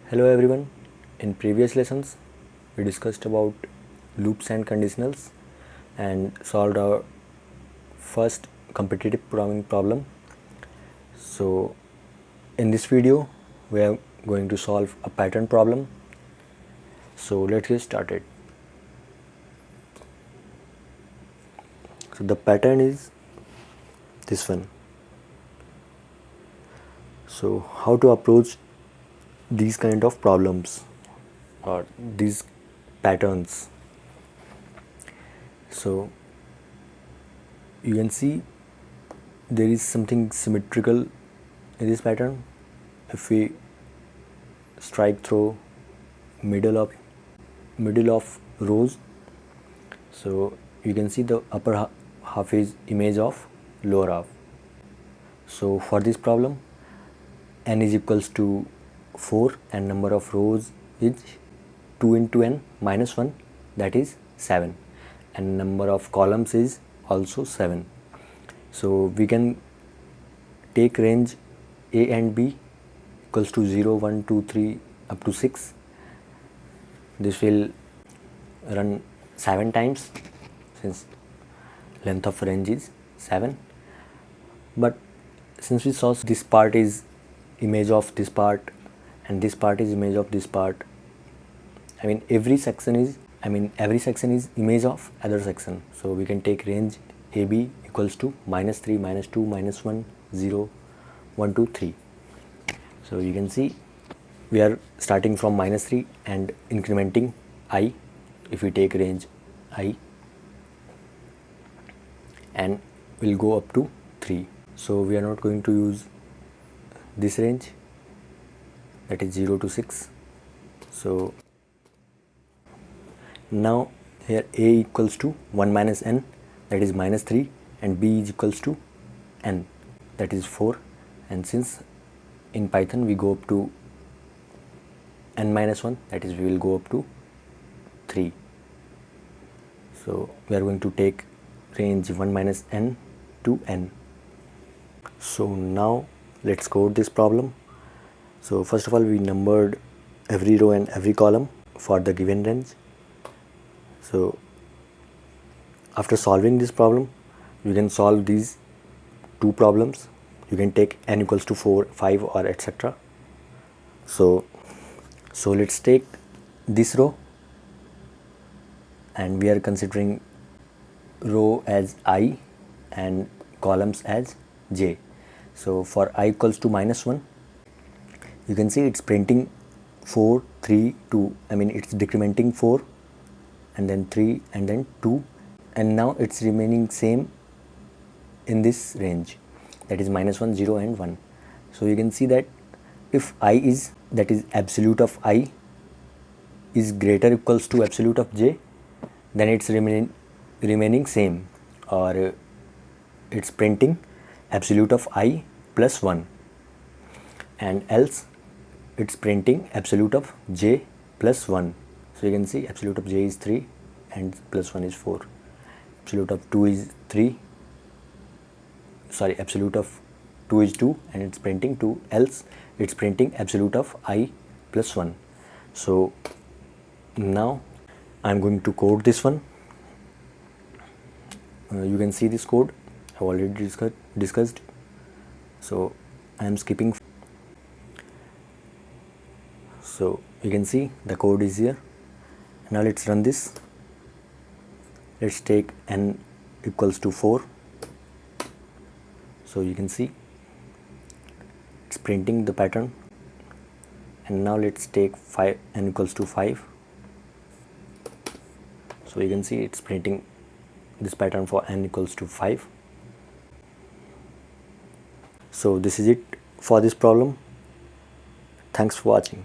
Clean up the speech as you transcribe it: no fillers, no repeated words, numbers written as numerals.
Hello everyone. In previous lessons, we discussed about loops and conditionals and solved our first competitive programming problem. So, in this video, we are going to solve a pattern problem. So, let's get started. So, the pattern is this one. So, how to approach these kind of problems or these patterns? So, you can see there is something symmetrical in this pattern. If we strike through middle of rows, so you can see the upper half is image of lower half. So for this problem, n is equals to 4 and number of rows is 2 into n minus 1, that is 7, and number of columns is also 7. So we can take range a and b equals to 0, 1, 2, 3 up to 6. This will run 7 times since length of range is 7. But since we saw this part is image of this part and this part is image of this part, every section is image of other section. So we can take range AB equals to -3, -2, -1, 0, 1, 2, 3. So you can see we are starting from -3 and incrementing I. If we take range I, and will go up to 3. So we are not going to use this range, that is 0 to 6. So now here a equals to 1 minus n, that is -3, and b is equals to n, that is 4. And since in Python we go up to n minus 1, that is we will go up to 3. So we are going to take range 1 minus n to n. So now let's code this problem. So first of all, we numbered every row and every column for the given range. So after solving this problem, you can solve these two problems. You can take n equals to 4, 5 or etc. So let's take this row, and we are considering row as I and columns as j. So for I equals to -1, you can see it's printing 4, 3, 2. It's decrementing 4 and then 3 and then 2, and now it's remaining same in this range, that is -1, 0 and 1. So you can see that if I is, that is absolute of I, is greater equals to absolute of j, then it's remaining same, or it's printing absolute of I plus 1, and else it's printing absolute of j plus 1. So you can see absolute of j is 3 and plus 1 is 4. Absolute of 2 is 3. Sorry, absolute of 2 is 2 and it's printing 2, else it's printing absolute of I plus 1. So now I'm going to code this one. You can see this code I've already discussed. So I am skipping. So you can see the code is here. Now let's run this. Let's take n equals to 4. So you can see it's printing the pattern. And now let's take n equals to 5. So you can see it's printing this pattern for n equals to 5. So this is it for this problem. Thanks for watching.